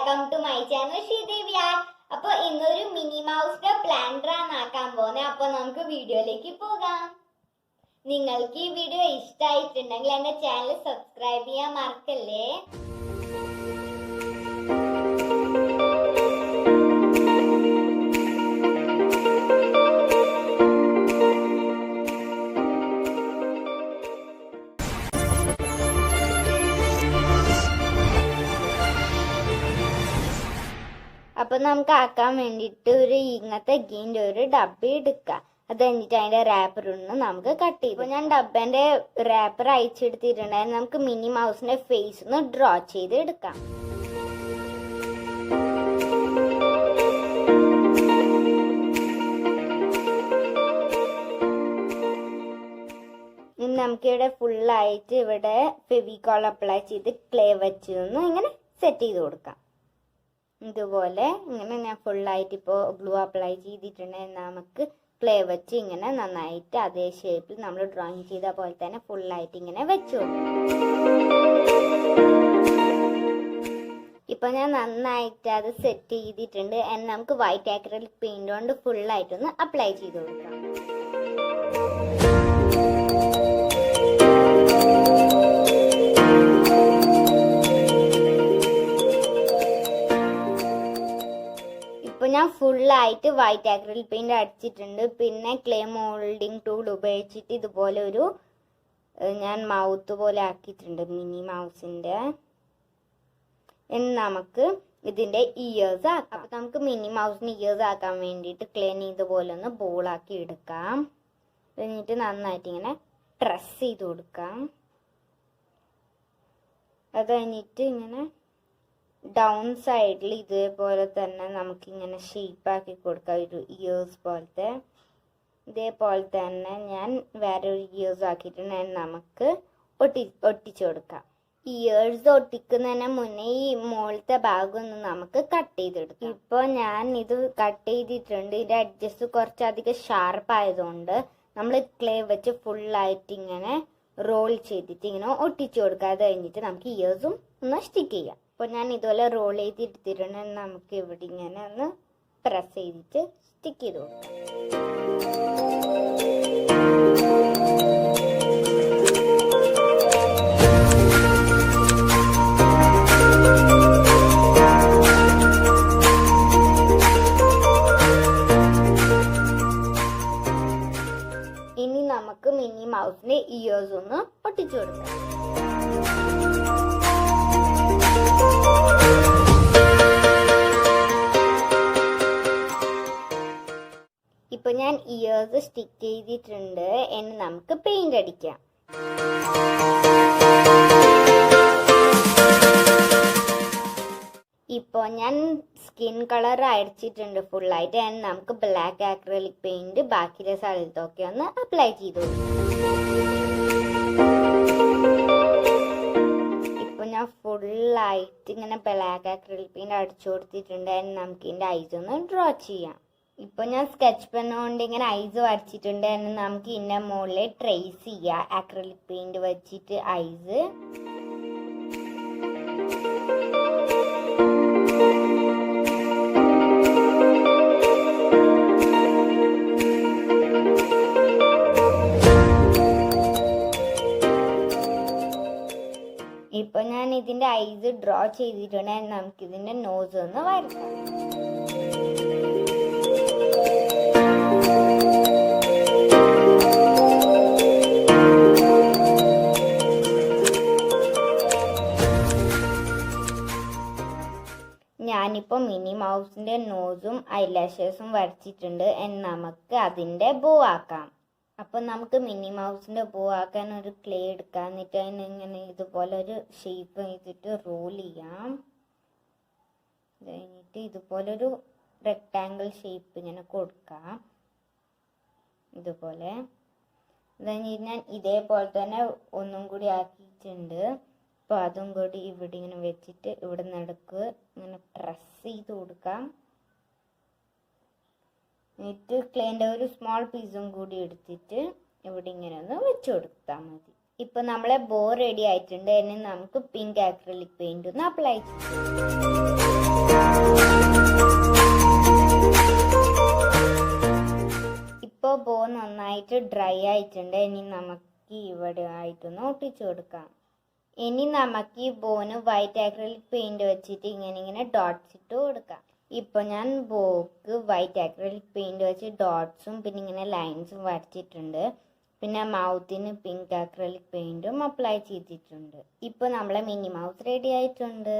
Welcome to my channel Sridevi Art. അപ്പോൾ ഇന്നൊരു mini മൗസിന്റെ plan ഡ്രാൻ ആക്കാൻ പോകുന്നത്. അപ്പോൾ നമുക്ക് വീഡിയോയിലേക്ക് പോകാം. നിങ്ങൾക്ക് ഈ വീഡിയോ ഇഷ്ടമായിട്ടുണ്ടെങ്കിൽ എൻ്റെ ചാനൽ സബ്സ്ക്രൈബ് ചെയ്യാൻ മറക്കല്ലേ. അപ്പോൾ നമുക്ക് ആക്കാൻ വേണ്ടിയിട്ട് ഇങ്ങനത്തെ ഗീൻ്റെ ഒരു ഡബ്ബ എടുക്കാം. അത് കഴിഞ്ഞിട്ട് അതിൻ്റെ റാപ്പർ ഒന്ന് നമുക്ക് കട്ട് ചെയ്തു. ഞാൻ ഡബ്ബേൻ്റെ റാപ്പർ അയച്ചെടുത്തിട്ടുണ്ടായിരുന്നു. നമുക്ക് മിനി മൗസിൻ്റെ ഫേസ് ഒന്ന് ഡ്രോ ചെയ്ത് എടുക്കാം. ഇനി നമുക്കിവിടെ ഫുള്ളായിട്ട് ഇവിടെ ഫെവിക്കോൾ അപ്ലൈ ചെയ്ത് ക്ലേ വെച്ച് ഒന്ന് ഇങ്ങനെ സെറ്റ് ചെയ്ത് കൊടുക്കാം. ഇതുപോലെ ഇങ്ങനെ ഞാൻ ഫുള്ളായിട്ട് ഇപ്പോൾ ഗ്ലൂ അപ്ലൈ ചെയ്തിട്ടുണ്ടെങ്കിൽ നമുക്ക് ക്ലേ വെച്ച് ഇങ്ങനെ നന്നായിട്ട് അതേ ഷേപ്പിൽ നമ്മൾ ഡ്രോയിങ് ചെയ്ത പോലെ തന്നെ ഫുള്ളായിട്ട് ഇങ്ങനെ വെച്ചു. ഇപ്പോൾ ഞാൻ നന്നായിട്ട് അത് സെറ്റ് ചെയ്തിട്ടുണ്ട്. നമുക്ക് വൈറ്റ് ആക്രിലിക് പെയിന്റ് കൊണ്ട് ഫുള്ളായിട്ടൊന്ന് അപ്ലൈ ചെയ്ത് കൊടുക്കാം. ഞാൻ ഫുള്ളായിട്ട് വൈറ്റ് ആക്രിലിക് പെയിന്റ് അടിച്ചിട്ടുണ്ട്. പിന്നെ ക്ലേ മോൾഡിങ് ടൂൾ ഉപയോഗിച്ചിട്ട് ഇതുപോലെ ഒരു ഞാൻ മൗത്ത് പോലെ ആക്കിയിട്ടുണ്ട് മിനി മൗസിൻ്റെ. ഇനി നമുക്ക് ഇതിൻ്റെ ഇയേഴ്സ് ആക്കാം. അപ്പം നമുക്ക് മിനി മൗസിന് ഇയേഴ്സ് ആക്കാൻ വേണ്ടിയിട്ട് ക്ലേന് ഇതുപോലെ ഒന്ന് ബോളാക്കി എടുക്കാം. എന്നിട്ട് നന്നായിട്ട് ഇങ്ങനെ പ്രസ് ചെയ്ത് കൊടുക്കാം. അത് കഴിഞ്ഞിട്ട് ഇങ്ങനെ ഡൗൺ സൈഡിൽ ഇതേപോലെ തന്നെ നമുക്കിങ്ങനെ ഷേപ്പാക്കി കൊടുക്കാം. ഒരു ഇയേഴ്സ് പോലത്തെ ഇതേപോലെ തന്നെ ഞാൻ വേറൊരു ഇയേഴ്സ് ആക്കിയിട്ടുണ്ട്. നമുക്ക് ഒട്ടിച്ചു കൊടുക്കാം. ഇയേഴ്സ് ഒട്ടിക്കുന്നതിന് മുന്നേ ഈ മുകളിലത്തെ ഭാഗം ഒന്ന് നമുക്ക് കട്ട് ചെയ്തെടുക്കാം. ഇപ്പോൾ ഞാൻ ഇത് കട്ട് ചെയ്തിട്ടുണ്ട്. ഇതിൻ്റെ അഡ്ജസ്റ്റ് കുറച്ചധികം ഷാർപ്പ് ആയതുകൊണ്ട് നമ്മൾ ക്ലേ വെച്ച് ഫുള്ളായിട്ട് ഇങ്ങനെ റോൾ ചെയ്തിട്ട് ഇങ്ങനെ ഒട്ടിച്ചു കൊടുക്കുക. അത് കഴിഞ്ഞിട്ട് നമുക്ക് ഇയേഴ്സും ഒന്ന് സ്റ്റിക്ക് ചെയ്യാം. അപ്പോൾ ഞാൻ ഇതുപോലെ റോൾ ചെയ്തെടുത്തിട്ടുണ്ട്. നമുക്ക് ഇവിടെ ഇങ്ങനെ ഒന്ന് പ്രസ് ചെയ്തിട്ട് സ്റ്റിക്ക് ചെയ്ത് കൊടുക്കാം. ഇനി നമുക്ക് മിനി മൗസിന്റെ ഇയേഴ്സ് ഒന്ന് ഒട്ടിച്ചു കൊടുക്കാം. ഇപ്പോൾ ഞാൻ ഇയേഴ്സ് സ്റ്റിക്ക് ചെയ്തിട്ടുണ്ട്. ഇനി നമുക്ക് പെയിന്റ് അടിക്കാം. ഇപ്പോൾ ഞാൻ സ്കിൻ കളർ അടിച്ചിട്ടുണ്ട് ഫുള്ളായിട്ട്. ഇനി നമുക്ക് ബ്ലാക്ക് ആക്രിലിക് പെയിന്റ് ബാക്കിയുള്ള സ്ഥലത്തൊക്കെ ഒന്ന് അപ്ലൈ ചെയ്തു. ഇപ്പോൾ ഞാൻ ഫുള്ളായിട്ട് ഇങ്ങനെ ബ്ലാക്ക് ആക്രിലിക് പെയിന്റ് അടിച്ചു കൊടുത്തിട്ടുണ്ട്. ഇനി നമുക്ക് ഇതിൻ്റെ ഐസ് ഒന്ന് ഡ്രോ ചെയ്യാം. ഇപ്പോൾ ഞാൻ സ്കെച്ച് പെൻ കൊണ്ട് ഇങ്ങനെ ഐസ് വരച്ചിട്ടുണ്ട്. എന്ന് നമുക്ക് ഇതിൻ്റെ മുകളിൽ ട്രേസ് ചെയ്യാം ആക്രിലിക് പെയിന്റ് വെച്ചിട്ട് ഐസ്. ഇപ്പോൾ ഞാൻ ഇതിൻ്റെ ഐസ് ഡ്രോ ചെയ്തിട്ടുണ്ട്. നമുക്കിതിൻ്റെ നോസ് ഒന്ന് വരക്കാം. ഞാനിപ്പോൾ മിനി മൗസിൻ്റെ നോസും ഐലാഷസും വരച്ചിട്ടുണ്ട്. നമുക്ക് അതിൻ്റെ ബോ ആക്കാം. അപ്പോൾ നമുക്ക് മിനി മൗസിൻ്റെ ബോ ആക്കാൻ ഒരു ക്ലേ എടുക്കാം. എന്നിട്ട് അതിനിങ്ങനെ ഇതുപോലെ ഒരു ഷേപ്പ് ചെയ്തിട്ട് റോൾ ചെയ്യാം. കഴിഞ്ഞിട്ട് ഇതുപോലൊരു റെക്റ്റാങ്കിൾ ഷേപ്പ് ഇങ്ങനെ കൊടുക്കാം. ഇതുപോലെ ഞാൻ ഇതേപോലെ തന്നെ ഒന്നും കൂടി ആക്കിയിട്ടുണ്ട്. അപ്പോൾ അതും കൂടി ഇവിടെ ഇങ്ങനെ വെച്ചിട്ട് ഇവിടെ നടുക്ക് ഇങ്ങനെ പ്രസ് ചെയ്ത് കൊടുക്കാം. എന്നിട്ട് ക്ലേൻ്റെ ഒരു സ്മോൾ പീസും കൂടി എടുത്തിട്ട് ഇവിടെ ഇങ്ങനെ ഒന്ന് വെച്ച് കൊടുത്താൽ മതി. ഇപ്പോൾ നമ്മളെ ബോ റെഡി ആയിട്ടുണ്ട്. ഇനി നമുക്ക് പിങ്ക് ആക്രിലിക് പെയിന്റ് ഒന്ന് അപ്ലൈ ചെയ്യാം. ഇപ്പോൾ ബോ നന്നായിട്ട് ഡ്രൈ ആയിട്ടുണ്ട്. ഇനി നമുക്ക് ഇവിടെ ആയിട്ടൊന്ന് ഒട്ടിച്ചു കൊടുക്കാം. ഇനി നമുക്ക് ഈ ബോന് വൈറ്റ് ആക്രിലിക് പെയിന്റ് വെച്ചിട്ട് ഇങ്ങനെ ഡോട്ട്സ് ഇട്ട് കൊടുക്കാം. ഇപ്പോൾ ഞാൻ ബോക്ക് വൈറ്റ് ആക്രിലിക് പെയിന്റ് വെച്ച് ഡോട്ട്സും പിന്നെ ഇങ്ങനെ ലൈൻസും വരച്ചിട്ടുണ്ട്. പിന്നെ മൗത്തിന് പിങ്ക് ആക്രിലിക് പെയിന്റും അപ്ലൈ ചെയ്തിട്ടുണ്ട്. ഇപ്പോൾ നമ്മളെ മിനി മൗത്ത് റെഡി ആയിട്ടുണ്ട്.